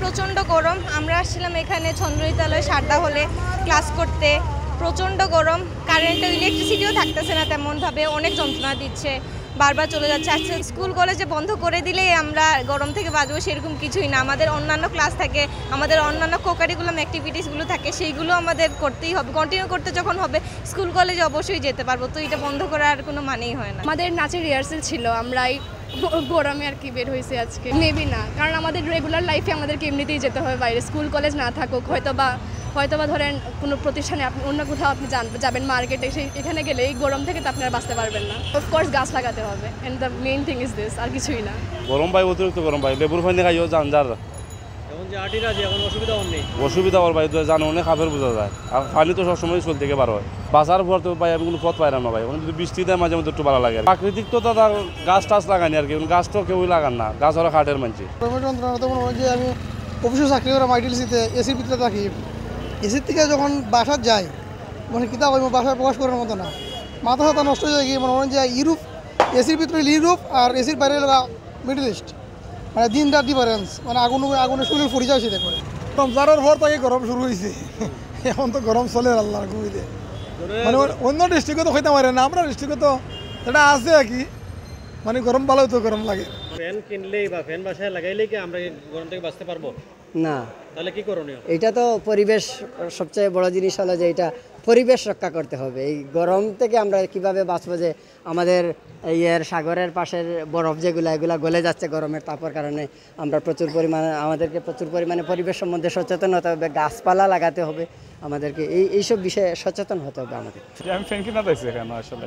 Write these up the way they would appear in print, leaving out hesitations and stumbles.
প্রচণ্ড গরম। আমরা আসছিলাম এখানে চন্দ্রবিদ্যালয় সারদা হলে ক্লাস করতে। প্রচণ্ড গরম, কারেন্টও ইলেকট্রিসিটিও থাকতেছে না তেমনভাবে, অনেক যন্ত্রণা দিচ্ছে, বারবার চলে যাচ্ছে। আজকে স্কুল কলেজে বন্ধ করে দিলেই আমরা গরম থেকে বাঁচবো সেরকম কিছুই না। আমাদের অন্যান্য ক্লাস থাকে, আমাদের অন্যান্য কোকারিকুলাম অ্যাক্টিভিটিসগুলো থাকে, সেইগুলো আমাদের করতেই হবে। কন্টিনিউ করতে যখন হবে স্কুল কলেজে অবশ্যই যেতে পারবো, তো এটা বন্ধ করার কোনো মানেই হয় না। আমাদের নাচের রিহার্সেল ছিল, আমরাই গরমে আর কি বের হয়েছে আজকে। মেবি না, কারণ আমাদের রেগুলার লাইফে আমাদেরকে এমনিতেই যেতে হবে বাইরে, স্কুল কলেজ না থাকুক। হয়তোবা ধরেন কোনো প্রতিষ্ঠানে আপনি অন্য কোথাও আপনি যাবেন মার্কেটে, এখানে গেলে এই গরম থেকে তো আপনারা বাঁচতে পারবেন না। অফকোর্স গাছ লাগাতে হবে, and the main thing is this, আর কিছুই না। গরম ভাই, অতিরিক্ত গরম ভাই, লেবুর পানি খাইও যান যার অসুবিধা হওয়ার ভাই, জানো অনেক খাবার বোঝা যায়। আর পানি তো সবসময় চল থেকে বার হয়, বাঁচার পর তো ভাই আমি কোনো পথ পাইলাম না ভাই। যদি বৃষ্টি দেয় মাঝে মধ্যে একটু ভালো লাগে। প্রাকৃতিক তো দাদা গাছ টাছ লাগানি আর কি, গাছ তো কেউই লাগান না, গাছ ওরা খাটের মানছে। যে আমি অফিসে চাকরি করে মাইডিলসিতে এসির ভিতরে থাকি, এসির থেকে যখন বাসার যাই মানে কিতাব বাসায় প্রকাশ করার মতো না, মাথা সাথা নষ্ট হয়ে গিয়ে মনে হয় যে ইউরোপ, এসির ভিতরে ইউরোপ আর এসির বাইরে মিডল ইস্ট, মানে দিন রাত ডিফারেন্স, মানে আগুনের শরীর ফুরি যায় সেটা করে। রমজানের পর থেকে গরম শুরু হয়েছে, এখন তো গরম চলে আল্লাহর কমিতে। মানে অন্য ডিস্ট্রিক্টে তো হইতে পারে না, আমরা ডিস্ট্রিক্টে তো এটা আছে আর কি, মানে গরম ভালো তো গরম লাগে। ফ্যান কিনলেই বা ফ্যান বাসায় লাগাইলেই কি আমরা গরম থেকে বাঁচতে পারবো না? তাহলে কি করণীয়? এটা তো পরিবেশ, সবচেয়ে বড় জিনিস হলো যে এটা পরিবেশ রক্ষা করতে হবে। এই গরম থেকে আমরা কিভাবে বাঁচবো, যে আমাদের সাগরের পাশের বরফ যেগুলো এগুলো গলে যাচ্ছে গরমের তাপের কারণে। আমাদেরকে প্রচুর পরিমাণে পরিবেশ সম্বন্ধে সচেতন হতে হবে, গাছপালা লাগাতে হবে, আমাদেরকে এইসব বিষয়ে সচেতন হতে হবে আমাদের। আমি ফ্যান কিনা দিয়েছি এখানে, আসলে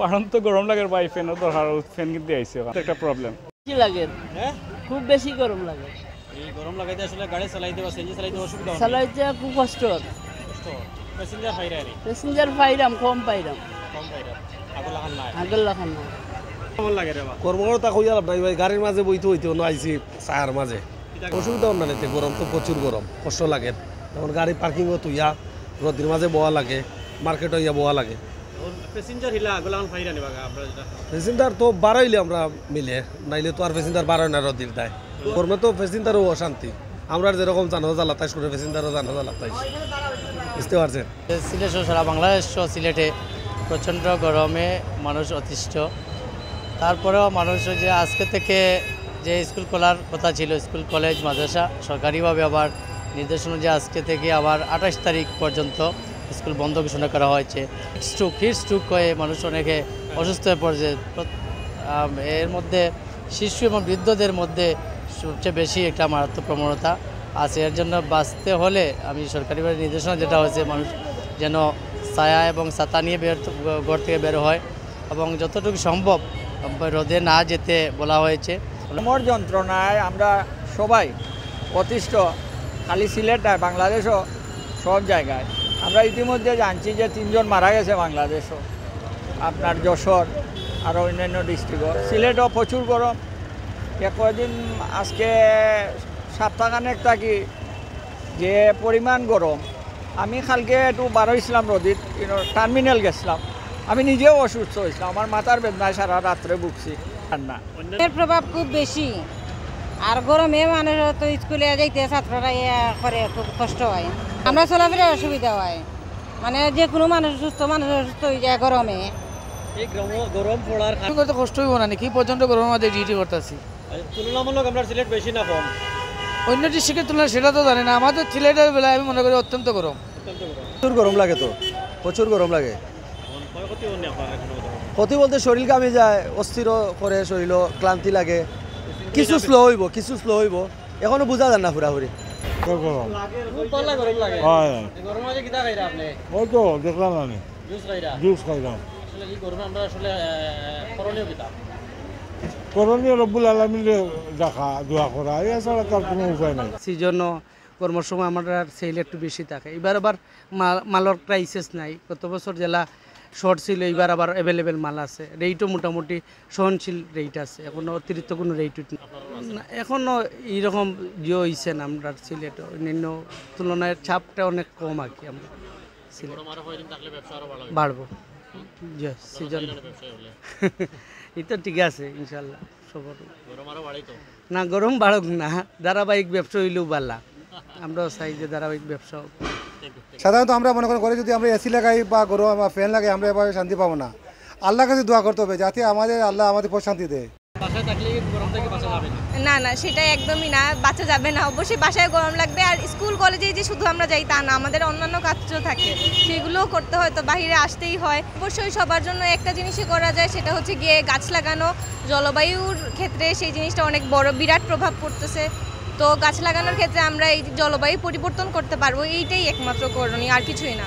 কারণ তো গরম লাগে ভাই, ফ্যানও দরকার, ফ্যান কিনতে আইসি, একটা প্রবলেম। কি লাগে? খুব বেশি গরম লাগে। এই গরম লাগাইতে আসলে গাড়ি চালাইতে বা সিএনজি চালাইতে অসুবিধা হয়? চালাইতে খুব কষ্ট। প্যাসেঞ্জার পাইরা নি? প্যাসেঞ্জার পাইরাম, কম পাইরাম। আগল লাগান নাই? আগল লাগান নাই। কেমন লাগে রে বা? কর্মকর্তা কইয়া লাভ নাই ভাই, গাড়ির মাঝে বইতে হইতে অন্য আইসি চায়ের মাঝে, অসুবিধা অন্য নিতে। গরম তো প্রচুর গরম, কষ্ট লাগে। তখন গাড়ি পার্কিংও তুইয়া রোদের মাঝে বোয়া লাগে, মার্কেটে ইয়া বোয়া লাগে। প্যাসেঞ্জার হিলা আগল লাগান পাইরা নি বাগা আমরা যেটা? প্যাসেঞ্জার তো বাড়াইলে আমরা মিলে, নাইলে তো আর প্যাসেঞ্জার বাড়ায় না রোদির দেয়। গরমে তো প্যাসেঞ্জারও অশান্তি, আমরা যেরকম জানো জ্বালা তাই করে প্যাসেঞ্জারও জানো জ্বালা তাই, বুঝতে পারছেন? সিলেট সহ সারা বাংলাদেশ সহ সিলেটে প্রচণ্ড গরমে মানুষ অতিষ্ঠ। তারপরেও মানুষ যে আজকে থেকে যে স্কুল খোলার কথা ছিল, স্কুল কলেজ মাদ্রাসা সরকারিভাবে আবার নির্দেশ অনুযায়ী আজকে থেকে আবার 28 তারিখ পর্যন্ত স্কুল বন্ধ ঘোষণা করা হয়েছে। হিট স্ট্রোক হয়ে মানুষ অনেকে অসুস্থ হয়ে পড়ছে। এর মধ্যে শিশু এবং বৃদ্ধদের মধ্যে সবচেয়ে বেশি একটা মারাত্মক প্রবণতা আছে। এর জন্য বাঁচতে হলে আমি সরকারিভাবে নির্দেশনা যেটা হয়েছে, মানুষ যেন ছায়া এবং ছাতা নিয়ে ঘর থেকে বের হয় এবং যতটুকু সম্ভব রোদে না যেতে বলা হয়েছে। গরমের যন্ত্রণায় আমরা সবাই অতিষ্ঠ, খালি সিলেট নয়, বাংলাদেশও সব জায়গায়। আমরা ইতিমধ্যে জানছি যে 3 জন মারা গেছে বাংলাদেশও, আপনার যশোর আর অন্যান্য ডিস্ট্রিক্টও। সিলেটও প্রচুর গরম। কয়েকদিন আজকে সপ্তাহখানেক থাকি যে পরিমাণ গরম। আমি কালকে একটু বার হয়েছিলাম রোদিত, টার্মিনাল গেছিলাম, আমি নিজেও অসুস্থ হয়েছিলাম, আমার মাথার বেদনায় সারা রাত্রে ভুগছি। ঠান্ডা এর প্রভাব খুব বেশি, আর গরমে মানুষ তো স্কুলে যাইতে ছাত্ররা করে খুব কষ্ট হয়, আমরা চলাফেরার অসুবিধা হয়, মানে যে কোনো মানুষ অসুস্থ হয়ে যায় গরমে। এই গরম পড়ার তো কষ্ট হইব না, কি পর্যন্ত গরমের মধ্যে ডিউটি করতেছি। তুলনামূলক আমরা সিলেট বেশি না কম? অন্য ডিস্ট্রিক্টের তুলনায় সেটা তো জানি না, আমাদের সিলেটের বেলায় আমি মনে করি অত্যন্ত গরম। প্রচুর গরম লাগে, তো প্রচুর গরম লাগে। ক্ষতি বলতে শরীর কামে যায়, অস্থির করে শরীর, ক্লান্তি লাগে, কিছু স্লো হইব, এখনো বোঝা যায় না পুরাপুরি। করণীয় রব্বুল আলামিনের দেখা দোয়া করা, এছাড়া তার কোনো উপায় নাই। সেজন্য কর্মের সময় আমরা সেল একটু বেশি থাকে। এবার আবার মালের ক্রাইসিস নাই, গত বছর জেলা শর্ট ছিল, এবার আবার অ্যাভেলেবেল মাল আছে, রেটও মোটামুটি সহনশীল রেট আছে, এখনও অতিরিক্ত কোনো রেট এখনও এইরকম যে হয়েছে না আমরা সিলেট, অন্যান্য তুলনায় ছাপটা অনেক কম আর কি। আমরা সিলেট বাড়বো যে সিজন এই তো ঠিক আছে ইনশাল্লাহ সবার। না গরম বাড়ুক না, ধারাবাহিক ব্যবসা হইলেও পারলা, আমরাও চাই যে ধারাবাহিক ব্যবসা হোক। সাধারণত আমরা মনে করি ঘরে যদি আমরা এসি লাগাই বা গরম বা ফ্যান লাগাই আমরা এভাবে শান্তি পাবো না। আল্লাহর কাছে দোয়া করতে হবে যাতে আল্লাহ আমাদের প্রশান্তি দেয়। বাসায় থাকলে গরম থেকে বাঁচা যাবে না? না সেটা একদমই না, বাঁচা যাবে না। অবশ্যই বাসায় গরম লাগবে। আর স্কুল কলেজে যে শুধু আমরা যাই তা না, আমাদের অন্যান্য কাজও থাকে, সেগুলোও করতে হয়, তো বাইরে আসতেই হয়। অবশ্যই সবার জন্য একটা জিনিসই করা যায়, সেটা হচ্ছে গিয়ে গাছ লাগানো। জলবায়ুর ক্ষেত্রে সেই জিনিসটা অনেক বড় বিরাট প্রভাব পড়তেছে। তো গাছ লাগানোর ক্ষেত্রে আমরা এই জলবায়ু পরিবর্তন করতে পারবো, এইটাই একমাত্র করণীয়, আর কিছুই না।